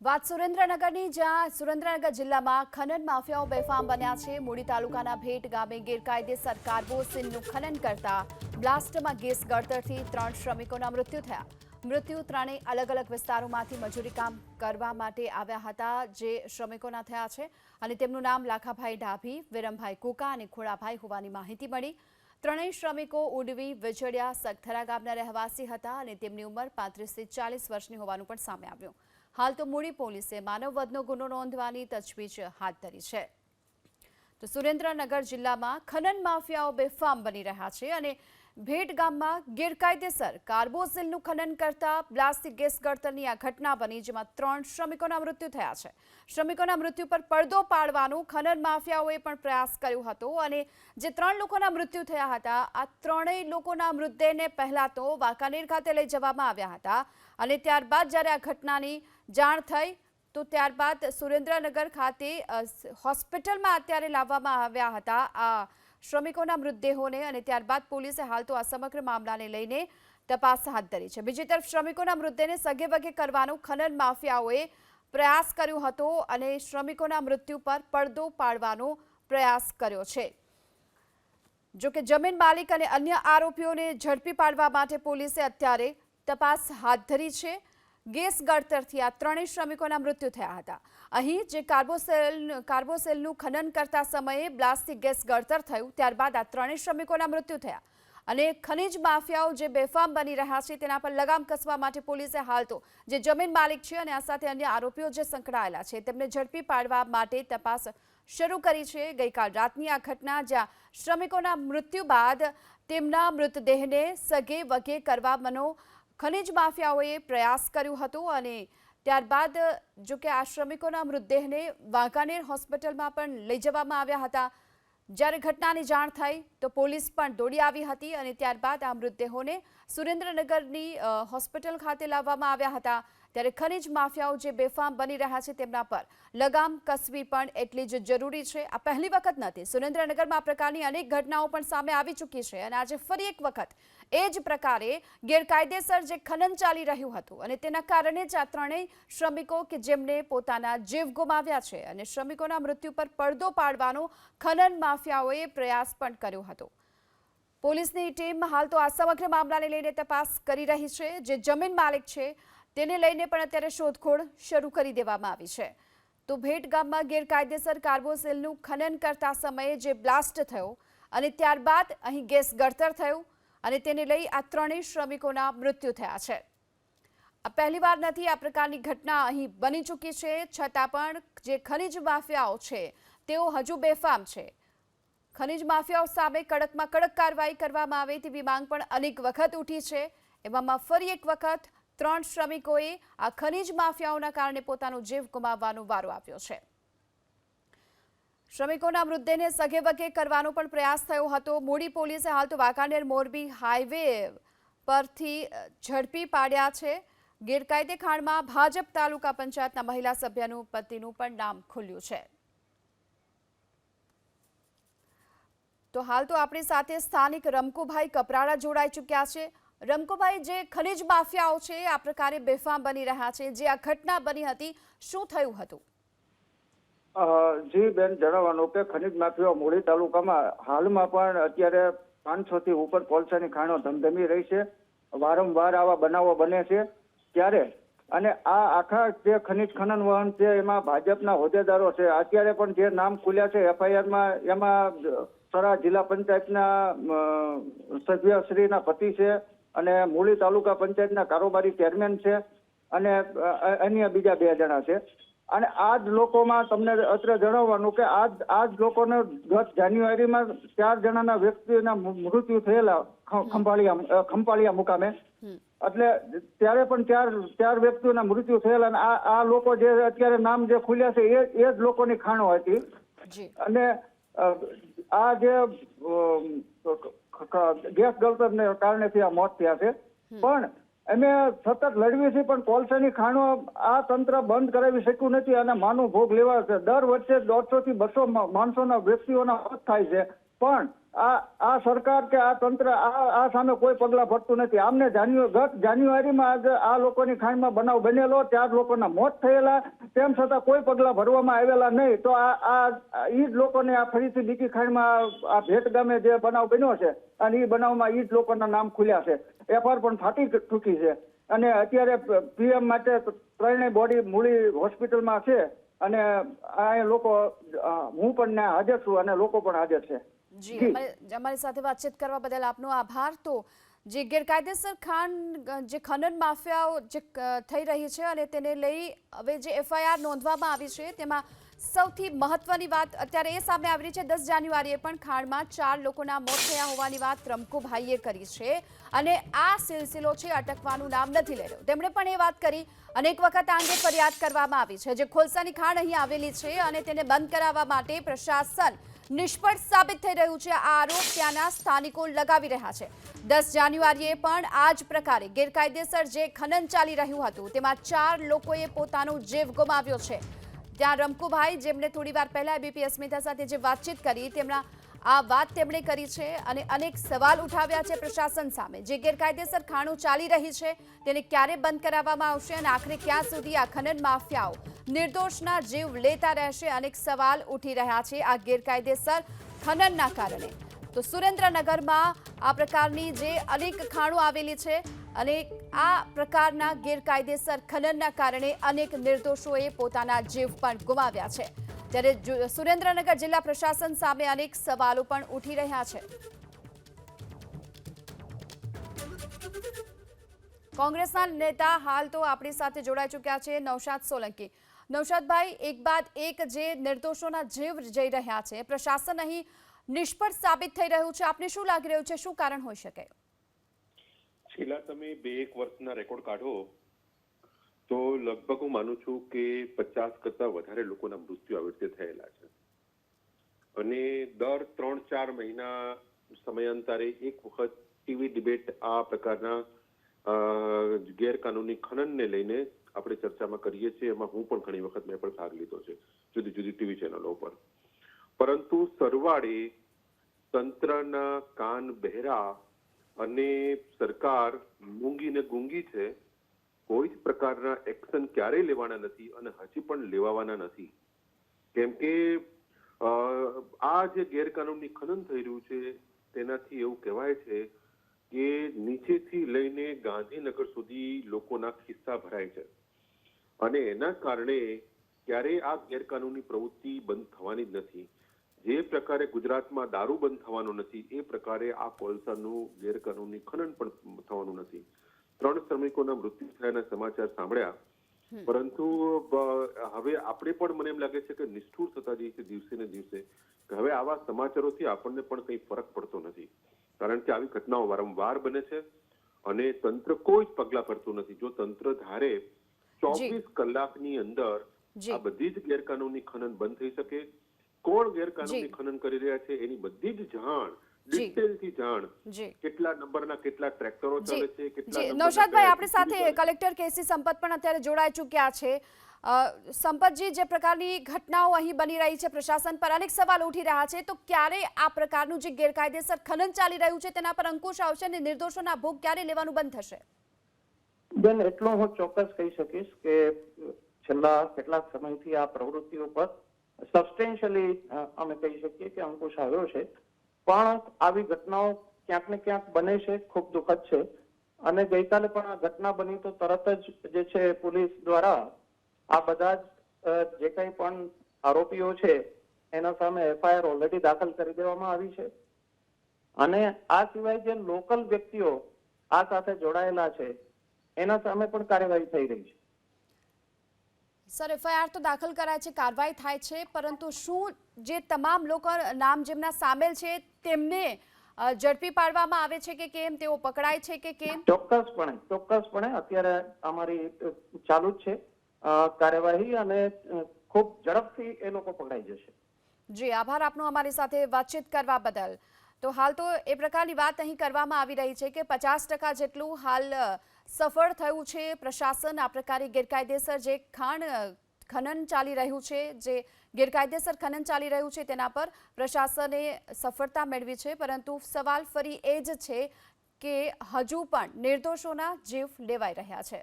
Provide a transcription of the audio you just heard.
વાત સુરેન્દ્રનગરની, જ્યાં સુરેન્દ્રનગર જિલ્લામાં ખનન માફિયાઓ બેફામ બન્યા છે। મૂડી તાલુકાના ભેટ ગામે ગેરકાયદેસર કાર્બોસિલનું ખનન કરતા બ્લાસ્ટમાં ગેસ ગળતરથી 3 શ્રમિકોના મૃત્યુ થયા। મૃત્યુ ત્રણેય અલગ અલગ વિસ્તારોમાંથી મજૂરી કામ કરવા માટે આવ્યા હતા, જે શ્રમિકોના થયા છે અને તેમનું નામ લાખાભાઈ ડાભી, વિરમભાઈ કુકા અને ખોડાભાઈ હોવાની માહિતી મળી। ત્રણેય શ્રમિકો ઉડવી વિજડિયા સગથરા ગામના રહેવાસી હતા અને તેમની ઉંમર 35 થી 40 વર્ષની હોવાનું પણ સામે આવ્યું। હાલ તો મૂડી પોલીસે માનવવધનો ગુનો નોંધવાની તજવીજ હાથ ધરી છે। તો સુરેન્દ્રનગર જિલ્લામાં ખનન માફિયાઓ બેફામ બની રહ્યા છે અને ભેટ ગામમાં ગેરકાયદેસર કાર્બોસિલનું ખનન કરતા બ્લાસ્ટિક ગેસ ગળતરની આ ઘટના બની, જેમાં 3 શ્રમિકોના મૃત્યુ થયા છે। શ્રમિકોના મૃત્યુ પર પડદો પાડવાનો ખનન માફિયાઓએ પણ પ્રયાસ કર્યો હતો અને જે 3 લોકોના મૃત્યુ થયા હતા, આ ત્રણેય લોકોના મૃતદેહને પહેલા તો વાંકાનેર ખાતે લઈ જવામાં આવ્યા હતા અને ત્યારબાદ જ્યારે આ ઘટનાની જાણ થઈ તો ત્યારબાદ સુરેન્દ્રનગર ખાતે હોસ્પિટલમાં અત્યારે લાવવામાં આવ્યા હતા આ શ્રમિકોના મૃતદેહોને અને ત્યારબાદ પોલીસે હાલ તો આ સમગ્ર મામલાને લઈને તપાસ હાથ ધરી છે। બીજી તરફ શ્રમિકોના મૃતદેહને સગે વગે કરવાનો ખનન માફિયાઓએ પ્રયાસ કર્યો હતો અને શ્રમિકોના મૃત્યુ પર પડદો પાડવાનો પ્રયાસ કર્યો છે। જો કે જમીન માલિક અને અન્ય આરોપીઓને ઝડપી પાડવા માટે પોલીસે અત્યારે તપાસ હાથ ધરી છે। ગેસ ગળતરથી આ ત્રણેય શ્રમિકોના મૃત્યુ થયા હતા। અહીં જે કાર્બોસેલનું ખનન કરતા સમયે બ્લાસ્ટિક ગેસ ગળતર થયું, ત્યારબાદ આ ત્રણેય શ્રમિકોના મૃત્યુ થયા અને ખનિજ માફિયાઓ જે બેફામ બની રહ્યા છે તેના પર લગામ કસવા માટે પોલીસે હાલ તો જે જમીન માલિક છે અને આ સાથે અન્ય આરોપીઓ જે સંકળાયેલા છે તેમને ઝડપી પાડવા માટે તપાસ શરૂ કરી છે। ગઈકાલ રાતની આ ઘટના, જ્યાં શ્રમિકોના મૃત્યુ બાદ તેમના મૃતદેહને સગે વગે કરવાનો ખનિજ માફિયાઓએ પ્રયાસ કર્યો હતો અને ત્યારબાદ જો કે આ શ્રમિકોના મૃતદેહને વાંકાનેર હોસ્પિટલમાં પણ લઈ જવામાં આવ્યા હતા। જ્યારે ઘટનાની જાણ થઈ તો પોલીસ પણ દોડી આવી હતી અને ત્યારબાદ આ મૃતદેહોને સુરેન્દ્રનગરની હોસ્પિટલ ખાતે લાવવામાં આવ્યા હતા। ત્યારે ખનિજ માફિયાઓ જે બેફામ બની રહ્યા છે તેમના પર લગામ કસવી પણ એટલી જ જરૂરી છે। આ પહેલી વખત નથી, સુરેન્દ્રનગરમાં આ પ્રકારની અનેક ઘટનાઓ પણ સામે આવી ચૂકી છે અને આજે ફરી એક વખત એ જ પ્રકારે ગેરકાયદેસર જે ખનન ચાલી રહ્યું હતું અને તેના કારણે જ આ ત્રણેય શ્રમિકો કે જેમને પોતાના જીવ ગુમાવ્યા છે અને શ્રમિકોના મૃત્યુ પર પડદો પાડવાનો ખનન માફિયાઓએ પ્રયાસ પણ કર્યો હતો। પોલીસની ટીમ હાલ તો આ સમગ્ર મામલાને લઈને તપાસ કરી રહી છે। જે જમીન માલિક છે તેને લઈને પણ અત્યારે શોધખોળ શરૂ કરી દેવામાં આવી છે। તો ભેટ ગામમાં ગેરકાયદેસર કાર્બોસિલનું ખનન કરતા સમયે જે બ્લાસ્ટ થયો અને ત્યારબાદ અહીં ગેસ ગળતર થયું અને તેને લઈ આ ત્રણેય શ્રમિકોના મૃત્યુ થયા છે। આ પહેલીવાર નથી આ પ્રકારની ઘટના અહીં બની ચૂકી છે, છતાં પણ જે ખનિજ માફિયાઓ છે તેઓ હજુ બેફામ છે। ખનિજ માફિયાઓ સામે કડકમાં કડક કાર્યવાહી કરવામાં આવે તેવી માંગ પણ અનેક વખત ઉઠી છે। એવામાં ફરી એક વખત 3 શ્રમિકોએ આ ખનિજ માફિયાઓના કારણે પોતાનો જીવ ગુમાવવાનો વારો આવ્યો છે। શ્રમિકોના મૃતદેહને સગે વગે કરવાનો પણ પ્રયાસ થયો હતો। મૂડી પોલીસે હાલ તો વાંકાનેર મોરબી હાઈવે પરથી ઝડપી પાડ્યા છે। ગેરકાયદે ખાણમાં ભાજપ તાલુકા પંચાયતના મહિલા સભ્યનું પતિનું પણ નામ ખુલ્યું છે। તો હાલ તો આપણી સાથે સ્થાનિક રમકુભાઈ કપરાડા જોડાઈ ચૂક્યા છે। રમકુભાઈ, જે ખનિજ માફિયાઓ છે આ પ્રકારે બેફામ બની રહ્યા છે, જે આ ઘટના બની હતી, શું થયું હતું? જી બેન, જણાવવાનું કે ખનિજ માફિયાઓ મૂડી તાલુકામાં હાલમાં પણ અત્યારે 500 થી ઉપર કોલસાની ખાણો ધમધમી રહી છે। વારંવાર આવા બનાવો બને છે ત્યારે અને આ આખા જે ખનિજ ખનન વહન છે એમાં ભાજપના હોદ્દેદારો છે। અત્યારે પણ જે નામ ખુલ્યા છે FIR-માં, એમાં સરા જિલ્લા પંચાયતના સભ્યશ્રીના પતિ છે અને મૂળી તાલુકા પંચાયતના કારોબારી ચેરમેન છે અને અન્ય બીજા 2 જણા છે। અને આ જ લોકોમાં તમને અત્રે જણાવવાનું કે આ જ લોકોને ગત જાન્યુઆરીમાં 4 જણાના વ્યક્તિના મૃત્યુ થયેલા ખંભાળિયા મુકામે, એટલે ત્યારે પણ ચાર વ્યક્તિઓના મૃત્યુ થયેલા અને આ લોકો જે અત્યારે નામ જે ખુલ્યા છે એ જ લોકોની ખાણો હતી। અને આ જે ગેસ ગળતરને કારણે આ મોત થયા છે, પણ અમે સતત લડવી છે પણ કોલસાની ખાણો આ તંત્ર બંધ કરાવી શક્યું નથી અને માનો ભોગ લેવા છે। દર વર્ષે 150 થી 200 માણસોના વ્યક્તિઓના મોત થાય છે, પણ આ સરકાર કે આ તંત્ર આ સામે કોઈ પગલાં ભરતું નથી. આમને ગત જાન્યુઆરીમાં આ લોકોની ખાણમાં બનાવ બનેલો, 4 લોકોના મોત થયેલા, તેમ છતાં કોઈ પગલાં ભરવામાં આવેલા નહીં. તો ઈ જ લોકોને આ ફરીથી બીજી ખાણમાં આ ભેટ ગામે જે બનાવ બન્યો છે અને એ બનાવમાં ઈ જ લોકોના નામ ખુલ્યા છે. એફઆઈઆર પણ ફાટી ચૂકી છે અને અત્યારે પીએમ માટે 3 બોડી મૂળી હોસ્પિટલમાં છે અને આ લોકો હું પણ ત્યાં હાજર છું અને લોકો પણ હાજર છે. જી, અમારી સાથે વાતચીત કરવા બદલ આપનો આભાર. તો જે ગેરકાયદેસર ખાણ જે ખનન માફિયાઓ જે થઈ રહી છે અને તેને લઈ હવે જે એફઆઈઆર નોંધવામાં આવી છે તેમાં સૌથી મહત્વની વાત અત્યારે એ સામે આવી રહી છે 10 જાન્યુઆરીએ પણ ખાણમાં 4 લોકોના મોત થયા હોવાની વાત રમકુભાઈએ કરી છે અને આ સિલસિલો છે અટકવાનું નામ નથી લઈ રહ્યો. તેમણે પણ એ વાત કરી અનેક વખત આ અંગે ફરિયાદ કરવામાં આવી છે. જે ખોલસાની ખાણ અહીં આવેલી છે અને તેને બંધ કરાવવા માટે પ્રશાસન નિષ્ફળ સાબિત થઈ રહ્યું છે. આ આરોપ ત્યાંના સ્થાનિકો લગાવી રહ્યા છે. 10 જાન્યુઆરીએ પણ આ જ પ્રકારે ગેરકાયદેસર જે ખનન ચાલી રહ્યું હતું તેમાં 4 લોકોએ પોતાનો જીવ ગુમાવ્યો છે. ત્યાં રમકુભાઈ જેમણે થોડી વાર પહેલા એબીપી અસ્મિતા સાથે જે વાતચીત કરી તેમના આ વાત તેમણે કરી છે અને અનેક સવાલ ઉઠાવ્યા છે પ્રશાસન સામે. જે ગેરકાયદેસર ખાણો ચાલી રહી છે તેને ક્યારે બંધ કરાવવામાં આવશે અને આખરે ક્યાં સુધી આ ખનન માફિયાઓ નિર્દોષના જીવ લેતા રહેશે? અનેક સવાલ ઉઠી રહ્યા છે આ ગેરકાયદેસર ખનનના કારણે. તો સુરેન્દ્રનગરમાં આ પ્રકારની જે અનેક ખાણો આવેલી છે અને આ પ્રકારના ગેરકાયદેસર ખનનના કારણે અનેક નિર્દોષોએ પોતાના જીવ પણ ગુમાવ્યા છે. ત્યારે સુરેન્દ્રનગર જિલ્લા પ્રશાસન સામે અનેક સવાલો પણ ઉઠી રહ્યા છે. કોંગ્રેસના નેતા હાલ તો આપણી સાથે જોડાઈ ચૂક્યા છે નૌશાદ સોલંકી. નૌશાદભાઈ, એક બાદ એક જે નિર્દોષોના જીવ જઈ રહ્યા છે, પ્રશાસન અહીં નિષ્ફળ સાબિત થઈ રહ્યું છે. આપને શું લાગી રહ્યું છે, શું કારણ હોઈ શકે? છેલ્લા તમે 2-1 વર્ષના રેકોર્ડ કાઢો તો લગભગ હું માનું છું કે 50 કરતા વધારે લોકોના મૃત્યુ આવી રીતે થયેલા છે અને દર 3-4 મહિના સમયાંતરે એક વખત ટીવી ડિબેટ આ પ્રકારના ગેરકાનૂની ખનનને લઈને આપણે ચર્ચામાં કરીએ છીએ. એમાં હું પણ ઘણી વખત મેં પણ ભાગ લીધો છે જુદી જુદી ટીવી ચેનલો પર. પરંતુ સરવાળે તંત્રના કાન બહેરા અને સરકાર મૂંગી ને ગુંગી છે. કોઈ જ પ્રકારના એક્શન ક્યારેય લેવાના નથી અને હજી પણ લેવાવાના નથી. કેમ કે આ જે ગેરકાનૂની ખનન થઈ રહ્યું છે તેનાથી એવું કહેવાય છે કે નીચેથી લઈને ગાંધીનગર સુધી લોકોના ખિસ્સા ભરાય છે અને એના કારણે ક્યારેય આ ગેરકાનૂની પ્રવૃત્તિ બંધ થવાની જ નથી. જે પ્રકારે ગુજરાતમાં દારૂ બંધ થવાનો નથી એ પ્રકારે આ કોલસાનું ગેરકાનૂની ખનન પણ થવાનું નથી. 3 શ્રમિકોના મૃત્યુ થયાના સમાચાર સાંભળ્યા, પરંતુ હવે આપણે પણ મને એમ લાગે છે કે નિષ્ઠુર થતા જઈએ છે દિવસે ને દિવસે કે હવે આવા સમાચારોથી આપણને પણ કંઈ ફરક પડતો નથી. કારણ કે આવી ઘટનાઓ વારંવાર બને છે અને તંત્ર કોઈ જ પગલાં ભરતું નથી. જો તંત્ર ધારે 24 કલાકની અંદર આ બધી જ ગેરકાનૂની ખનન બંધ થઈ શકે. કોણ ગેરકાનૂની ખનન કરી રહ્યા છે એની બધી જ જાણ ડિટેલથી જાણ, કેટલા નંબરના કેટલા ટ્રેક્ટરો ચાલે છે, કેટલા નૌશાદભાઈ આપણી સાથે કલેક્ટર કેસી સંપત પણ અત્યારે જોડાઈ ચૂક્યા છે. સંપતજી, જે પ્રકારની ઘટનાઓ અહીં બની રહી છે પ્રશાસન પર અનેક સવાલ ઉઠી રહ્યા છે, તો ક્યારે આ પ્રકારનું જે ગેરકાયદેસર ખનન ચાલી રહ્યું છે તેના પર અંકુશ આવશે અને નિર્દોષોના ભોગ ક્યારે લેવાનું બંધ થશે? બેન, એટલું હું ચોક્કસ કહી શકીશ કે છેલ્લા કેટલાક સમયથી આ પ્રવૃત્તિઓ પર સબસ્ટેન્શિયલી અમે કહી શકીએ કે અંકુશ આવ્યો છે. પણ આવી ઘટનાઓ ક્યાંક ને ક્યાંક બને છે, ખૂબ દુઃખદ છે. અને ગઈકાલે પણ આ ઘટના બની તો તરત જ જે છે પોલીસ દ્વારા આ બધા જ જે કંઈ પણ આરોપીઓ છે એના સામે એફઆઈઆર ઓલરેડી દાખલ કરી દેવામાં આવી છે. અને આ સિવાય જે લોકલ વ્યક્તિઓ આ સાથે જોડાયેલા છે એના સામે પણ કાર્યવાહી થઈ રહી છે. સર, એફઆઈઆર તો દાખલ કરાય છે, કાર્યવાહી થાય છે, પરંતુ શું જે તમામ લોકો નામ જેમના સામેલ છે તેમને ઝડપી પાડવામાં આવે છે કે કેમ? તેઓ પકડાય છે કે કેમ? ચોક્કસપણે અત્યારે અમારી ચાલુ જ છે કાર્યવાહી અને ખૂબ ઝડપથી એ લોકો પકડાઈ જશે. જી, આભાર આપનો અમારી સાથે વાતચીત કરવા બદલ. તો હાલ તો એ પ્રકારની વાત અહીં કરવામાં આવી રહી છે કે 50% જેટલું હાલ સફળ થયું છે પ્રશાસન આ પ્રકારે ગેરકાયદેસર જે ખાણ ખનન ચાલી રહ્યું છે, જે ગેરકાયદેસર ખનન ચાલી રહ્યું છે તેના પર પ્રશાસને સફળતા મેળવી છે, પરંતુ સવાલ ફરી એ જ છે કે હજુ પણ નિર્દોષોના જીવ લેવાઈ રહ્યા છે.